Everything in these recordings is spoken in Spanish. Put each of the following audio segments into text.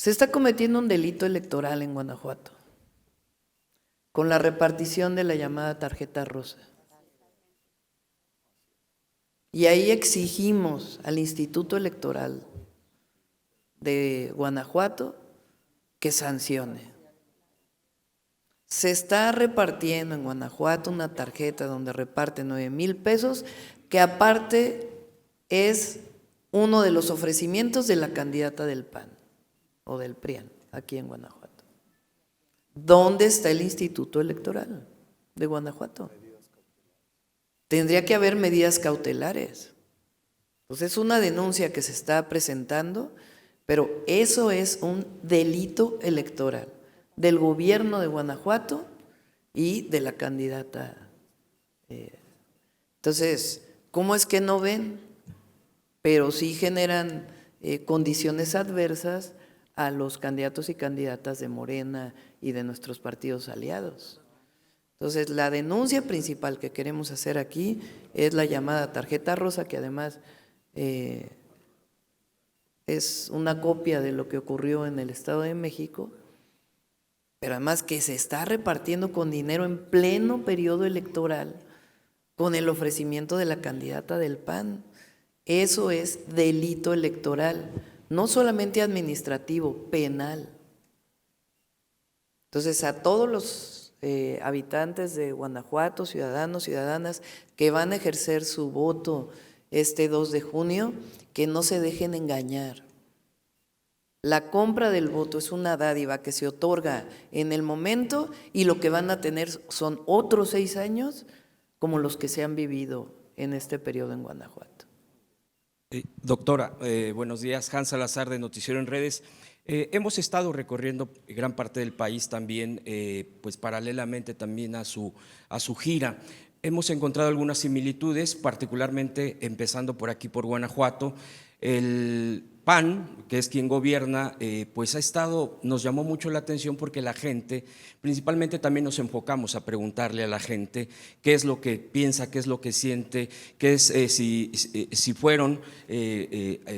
Se está cometiendo un delito electoral en Guanajuato con la repartición de la llamada tarjeta rosa. Y ahí exigimos al Instituto Electoral de Guanajuato que sancione. Se está repartiendo en Guanajuato una tarjeta donde reparte 9,000 pesos, que aparte es uno de los ofrecimientos de la candidata del PAN o del PRIAN aquí en Guanajuato. ¿Dónde está el Instituto Electoral de Guanajuato? Tendría que haber medidas cautelares. Entonces es una denuncia que se está presentando, pero eso es un delito electoral del gobierno de Guanajuato y de la candidata. Entonces, ¿cómo es que no ven? Pero sí generan condiciones adversas a los candidatos y candidatas de Morena y de nuestros partidos aliados. Entonces, la denuncia principal que queremos hacer aquí es la llamada tarjeta rosa, que además es una copia de lo que ocurrió en el Estado de México, pero además que se está repartiendo con dinero en pleno periodo electoral con el ofrecimiento de la candidata del PAN. Eso es delito electoral, no solamente administrativo, penal. Entonces, a todos los habitantes de Guanajuato, ciudadanos, ciudadanas que van a ejercer su voto este 2 de junio, que no se dejen engañar. La compra del voto es una dádiva que se otorga en el momento y lo que van a tener son otros 6 años como los que se han vivido en este periodo en Guanajuato. Doctora, buenos días. Hans Salazar de Noticiero en Redes. Hemos estado recorriendo gran parte del país también, pues paralelamente también a su gira. Hemos encontrado algunas similitudes, particularmente empezando por aquí, por Guanajuato. El PAN, que es quien gobierna, pues nos llamó mucho la atención porque la gente, principalmente también nos enfocamos a preguntarle a la gente qué es lo que piensa, qué es lo que siente, qué es si fueron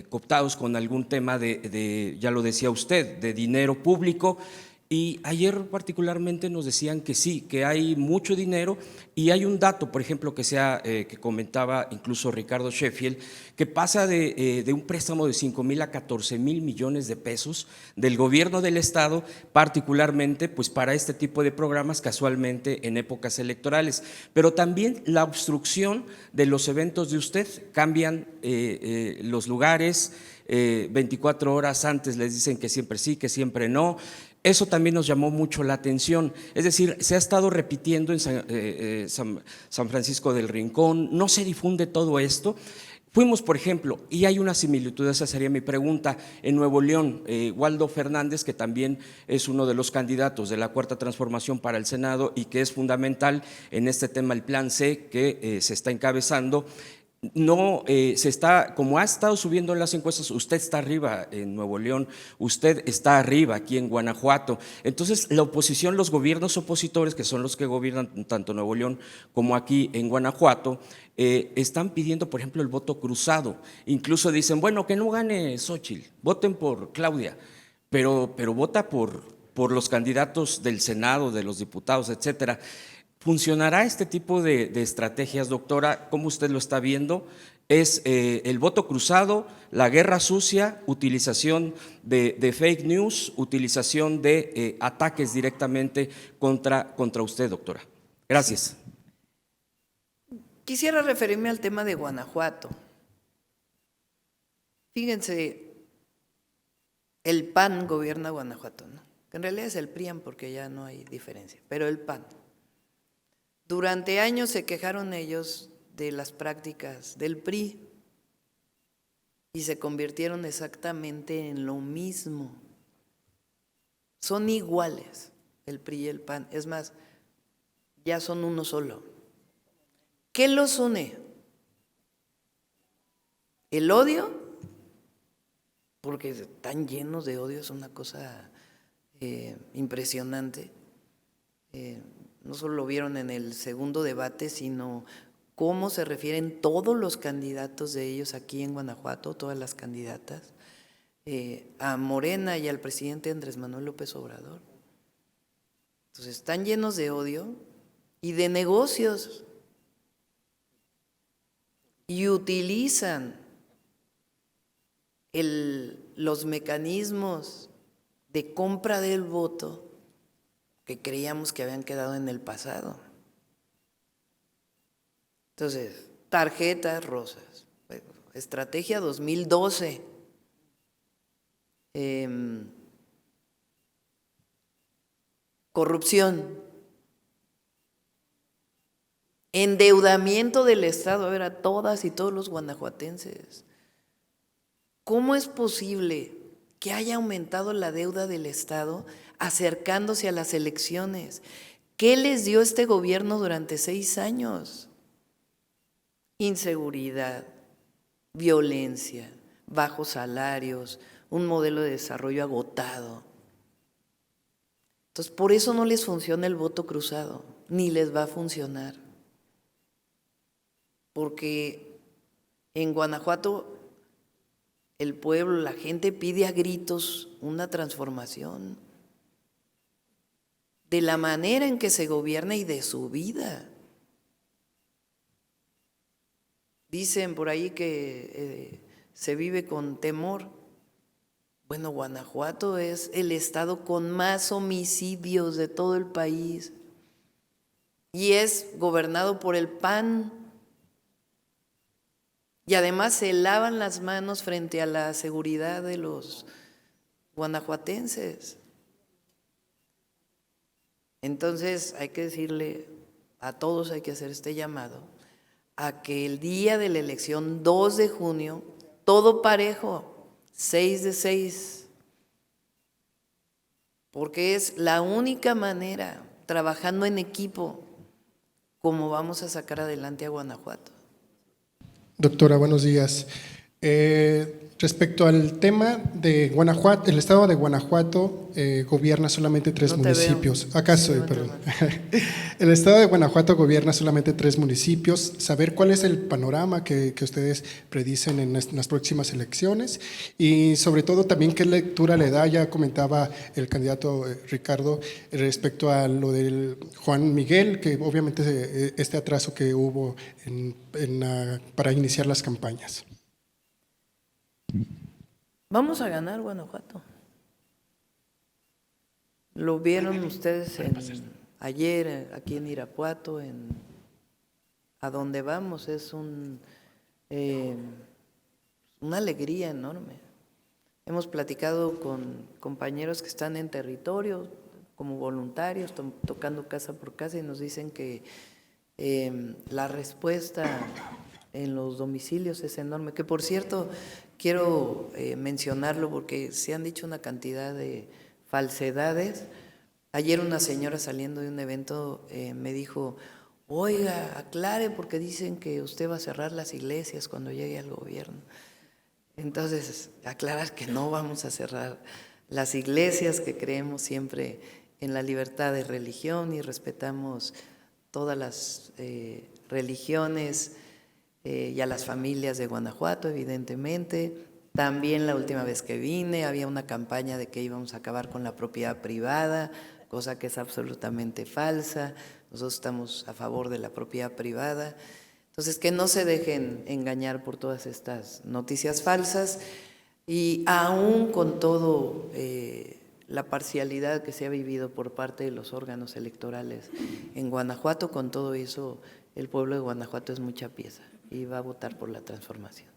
cooptados con algún tema ya lo decía usted, de dinero público. Y ayer particularmente nos decían que sí, que hay mucho dinero y hay un dato, por ejemplo, que comentaba incluso Ricardo Sheffield, que pasa de un préstamo de 5,000 a 14,000 millones de pesos del gobierno del estado, particularmente pues para este tipo de programas, casualmente en épocas electorales, pero también la obstrucción de los eventos de usted, cambian los lugares, 24 horas antes les dicen que siempre sí, que siempre no. Eso también nos llamó mucho la atención, es decir, se ha estado repitiendo en San Francisco del Rincón, no se difunde todo esto. Fuimos, por ejemplo, y hay una similitud, esa sería mi pregunta, en Nuevo León, Waldo Fernández, que también es uno de los candidatos de la Cuarta Transformación para el Senado y que es fundamental en este tema, el Plan C, que se está encabezando. No, como ha estado subiendo en las encuestas, usted está arriba en Nuevo León, usted está arriba aquí en Guanajuato. Entonces, la oposición, los gobiernos opositores, que son los que gobiernan tanto Nuevo León como aquí en Guanajuato, están pidiendo, por ejemplo, el voto cruzado. Incluso dicen, bueno, que no gane Xóchitl, voten por Claudia, pero vota por los candidatos del Senado, de los diputados, etcétera. ¿Funcionará este tipo de estrategias, doctora? ¿Cómo usted lo está viendo? ¿Es el voto cruzado, la guerra sucia, utilización de fake news, utilización de ataques directamente contra usted, doctora? Gracias. Quisiera referirme al tema de Guanajuato. Fíjense, el PAN gobierna Guanajuato, ¿no? Que en realidad es el PRIAN porque ya no hay diferencia, pero el PAN. Durante años se quejaron ellos de las prácticas del PRI y se convirtieron exactamente en lo mismo. Son iguales el PRI y el PAN, es más, ya son uno solo. ¿Qué los une? ¿El odio? Porque están llenos de odio, es una cosa impresionante. No solo lo vieron en el segundo debate, sino cómo se refieren todos los candidatos de ellos aquí en Guanajuato, todas las candidatas. a Morena y al presidente Andrés Manuel López Obrador. Entonces están llenos de odio y de negocios y utilizan los mecanismos de compra del voto que creíamos que habían quedado en el pasado. Entonces, tarjetas rosas, estrategia 2012, corrupción, endeudamiento del Estado, a ver, a todas y todos los guanajuatenses. ¿Cómo es posible que haya aumentado la deuda del Estado acercándose a las elecciones? ¿Qué les dio este gobierno durante 6 años? Inseguridad, violencia, bajos salarios, un modelo de desarrollo agotado. Entonces, por eso no les funciona el voto cruzado, ni les va a funcionar. Porque en Guanajuato el pueblo, la gente pide a gritos una transformación de la manera en que se gobierna y de su vida. Dicen por ahí que se vive con temor. Bueno, Guanajuato es el estado con más homicidios de todo el país y es gobernado por el PAN. Y además se lavan las manos frente a la seguridad de los guanajuatenses. Entonces hay que decirle a todos, hay que hacer este llamado a que el día de la elección, 2 de junio, todo parejo, 6 de 6, porque es la única manera, trabajando en equipo, como vamos a sacar adelante a Guanajuato. Doctora, buenos días. Respecto al tema de Guanajuato, el estado de Guanajuato gobierna solamente 3 municipios. Acá estoy, perdón. El estado de Guanajuato gobierna solamente 3 municipios. Saber cuál es el panorama que ustedes predicen en las próximas elecciones y sobre todo también qué lectura le da, ya comentaba el candidato Ricardo respecto a lo del Juan Miguel, que obviamente este atraso que hubo para iniciar las campañas. Vamos a ganar Guanajuato. Lo vieron ustedes ayer aquí en Irapuato, a donde vamos, es una alegría enorme. Hemos platicado con compañeros que están en territorio como voluntarios, tocando casa por casa, y nos dicen que la respuesta en los domicilios es enorme, que por cierto quiero mencionarlo porque se han dicho una cantidad de falsedades. Ayer una señora saliendo de un evento me dijo, oiga, aclare porque dicen que usted va a cerrar las iglesias cuando llegue al gobierno. Entonces, aclarar que no vamos a cerrar las iglesias, que creemos siempre en la libertad de religión y respetamos todas las religiones y a las familias de Guanajuato, evidentemente. También la última vez que vine había una campaña de que íbamos a acabar con la propiedad privada, cosa que es absolutamente falsa. Nosotros estamos a favor de la propiedad privada. Entonces, que no se dejen engañar por todas estas noticias falsas y aún con todo la parcialidad que se ha vivido por parte de los órganos electorales en Guanajuato, con todo eso el pueblo de Guanajuato es mucha pieza y va a votar por la transformación.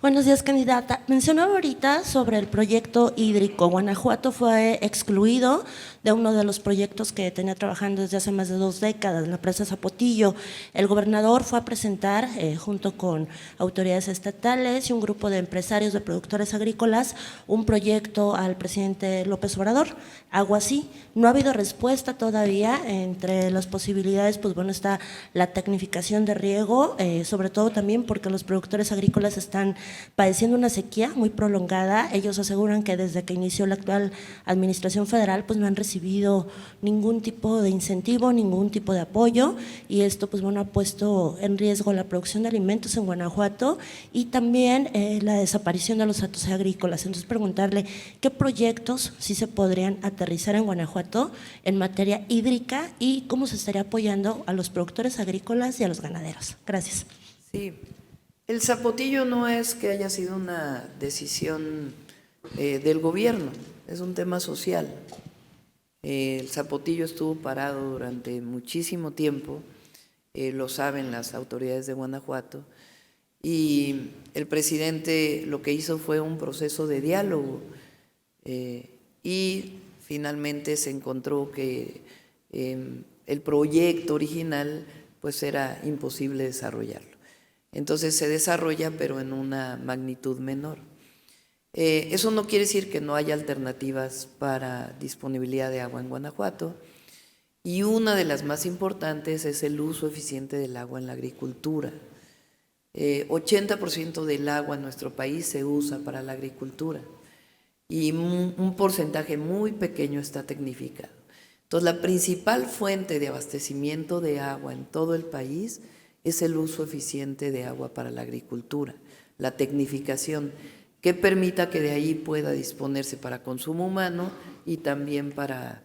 Buenos días, candidata. Mencionaba ahorita sobre el proyecto hídrico. Guanajuato fue excluido de uno de los proyectos que tenía trabajando desde hace más de 2 décadas, la presa Zapotillo. El gobernador fue a presentar, junto con autoridades estatales y un grupo de empresarios de productores agrícolas, un proyecto al presidente López Obrador. Algo así. No ha habido respuesta todavía. Entre las posibilidades, pues bueno, está la tecnificación de riego, sobre todo también porque los productores agrícolas están están padeciendo una sequía muy prolongada. Ellos aseguran que desde que inició la actual administración federal pues no han recibido ningún tipo de incentivo, ningún tipo de apoyo, y esto pues bueno ha puesto en riesgo la producción de alimentos en Guanajuato y también la desaparición de los datos agrícolas. Entonces preguntarle qué proyectos sí se podrían aterrizar en Guanajuato en materia hídrica y cómo se estaría apoyando a los productores agrícolas y a los ganaderos. Gracias. Sí, el zapotillo no es que haya sido una decisión del gobierno, es un tema social. El zapotillo estuvo parado durante muchísimo tiempo, lo saben las autoridades de Guanajuato, y el presidente lo que hizo fue un proceso de diálogo y finalmente se encontró que el proyecto original pues era imposible desarrollarlo. Entonces se desarrolla pero en una magnitud menor. Eso no quiere decir que no haya alternativas para disponibilidad de agua en Guanajuato, y una de las más importantes es el uso eficiente del agua en la agricultura. 80% del agua en nuestro país se usa para la agricultura y un porcentaje muy pequeño está tecnificado. Entonces, la principal fuente de abastecimiento de agua en todo el país es el uso eficiente de agua para la agricultura, la tecnificación que permita que de ahí pueda disponerse para consumo humano y también para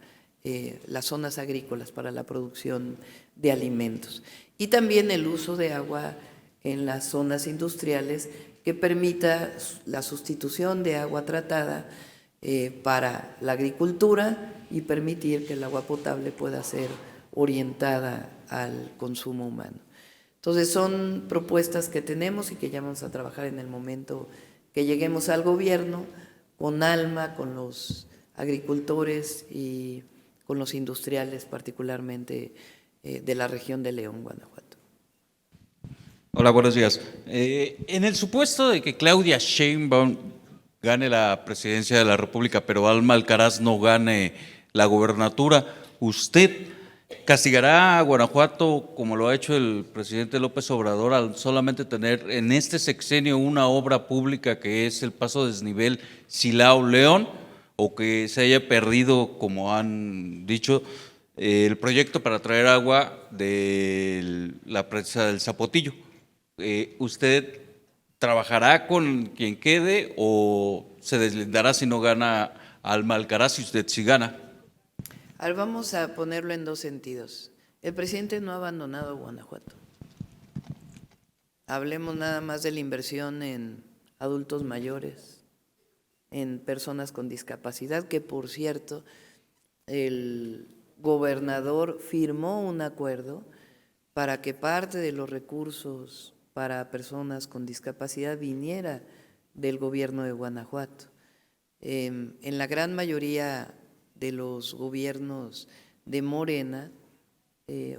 las zonas agrícolas, para la producción de alimentos. Y también el uso de agua en las zonas industriales que permita la sustitución de agua tratada para la agricultura y permitir que el agua potable pueda ser orientada al consumo humano. Entonces son propuestas que tenemos y que ya vamos a trabajar en el momento que lleguemos al gobierno, con ALMA, con los agricultores y con los industriales, particularmente de la región de León, Guanajuato. Hola, buenos días. En el supuesto de que Claudia Sheinbaum gane la presidencia de la República, pero Alma Alcaraz no gane la gobernatura, ¿usted castigará a Guanajuato como lo ha hecho el presidente López Obrador al solamente tener en este sexenio una obra pública que es el paso desnivel Silao-León, o que se haya perdido, como han dicho, el proyecto para traer agua de la presa del Zapotillo? ¿Usted trabajará con quien quede o se deslindará si no gana Alma Alcaraz y usted sí gana? Ahora vamos a ponerlo en dos sentidos. El presidente no ha abandonado Guanajuato. Hablemos nada más de la inversión en adultos mayores, en personas con discapacidad, que por cierto, el gobernador firmó un acuerdo para que parte de los recursos para personas con discapacidad viniera del gobierno de Guanajuato. En la gran mayoría de los gobiernos de Morena,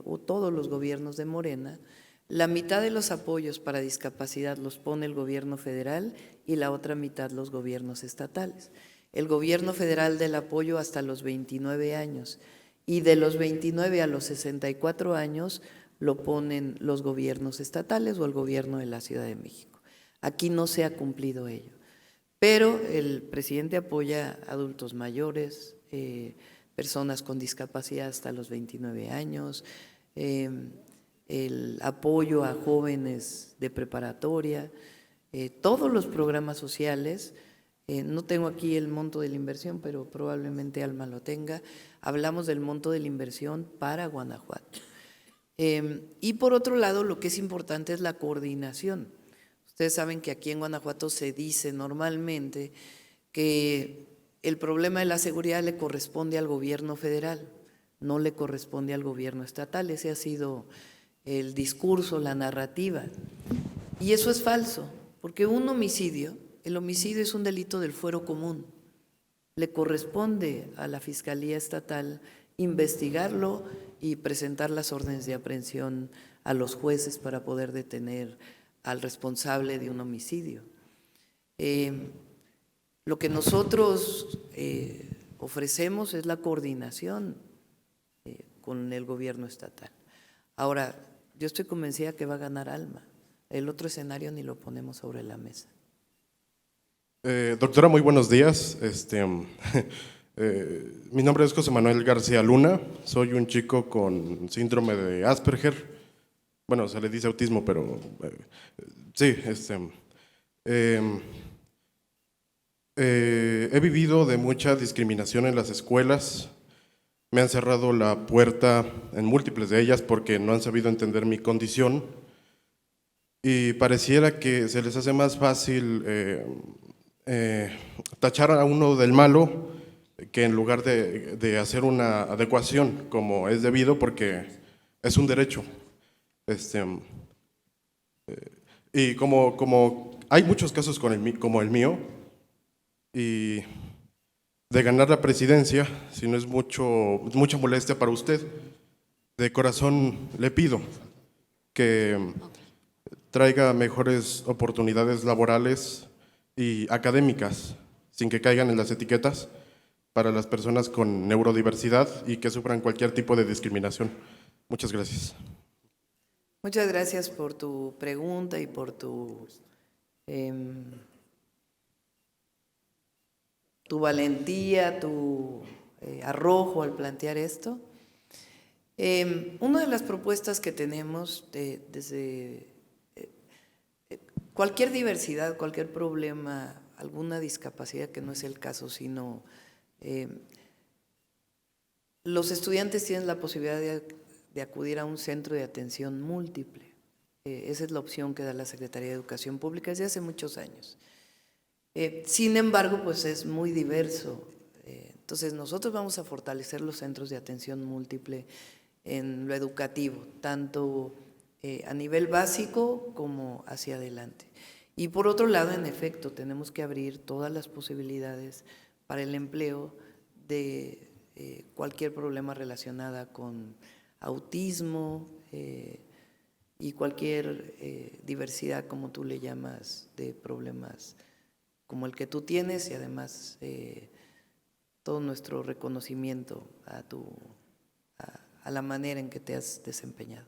o todos los gobiernos de Morena, la mitad de los apoyos para discapacidad los pone el gobierno federal y la otra mitad los gobiernos estatales. El gobierno federal del apoyo hasta los 29 años y de los 29 a los 64 años lo ponen los gobiernos estatales o el gobierno de la Ciudad de México. Aquí no se ha cumplido ello, pero el presidente apoya a adultos mayores, personas con discapacidad hasta los 29 años, el apoyo a jóvenes de preparatoria, todos los programas sociales. No tengo aquí el monto de la inversión, pero probablemente Alma lo tenga. Hablamos del monto de la inversión para Guanajuato. Y por otro lado, lo que es importante es la coordinación. Ustedes saben que aquí en Guanajuato se dice normalmente que el problema de la seguridad le corresponde al gobierno federal, no le corresponde al gobierno estatal. Ese ha sido el discurso, la narrativa. Y eso es falso, porque el homicidio es un delito del fuero común. Le corresponde a la Fiscalía Estatal investigarlo y presentar las órdenes de aprehensión a los jueces para poder detener al responsable de un homicidio. Lo que nosotros ofrecemos es la coordinación con el gobierno estatal. Ahora, yo estoy convencida que va a ganar Alma. El otro escenario ni lo ponemos sobre la mesa. Doctora, muy buenos días. Mi nombre es José Manuel García Luna. Soy un chico con síndrome de Asperger. Bueno, se le dice autismo, pero sí. He vivido de mucha discriminación en las escuelas. Me han cerrado la puerta en múltiples de ellas porque no han sabido entender mi condición. Y pareciera que se les hace más fácil tachar a uno del malo que en lugar de hacer una adecuación como es debido, porque es un derecho. Y como hay muchos casos como el mío, y de ganar la presidencia, si no es mucha molestia para usted, de corazón le pido que traiga mejores oportunidades laborales y académicas, sin que caigan en las etiquetas, para las personas con neurodiversidad y que sufran cualquier tipo de discriminación. Muchas gracias. Muchas gracias por tu pregunta y por tu valentía, tu arrojo al plantear esto. Una de las propuestas que tenemos desde cualquier diversidad, cualquier problema, alguna discapacidad, que no es el caso, sino los estudiantes tienen la posibilidad de acudir a un centro de atención múltiple. Esa es la opción que da la Secretaría de Educación Pública desde hace muchos años. Sin embargo, pues es muy diverso. Entonces, nosotros vamos a fortalecer los centros de atención múltiple en lo educativo, tanto a nivel básico como hacia adelante. Y por otro lado, en efecto, tenemos que abrir todas las posibilidades para el empleo de cualquier problema relacionado con autismo y cualquier diversidad, como tú le llamas, de problemas como el que tú tienes, y además todo nuestro reconocimiento a la manera en que te has desempeñado.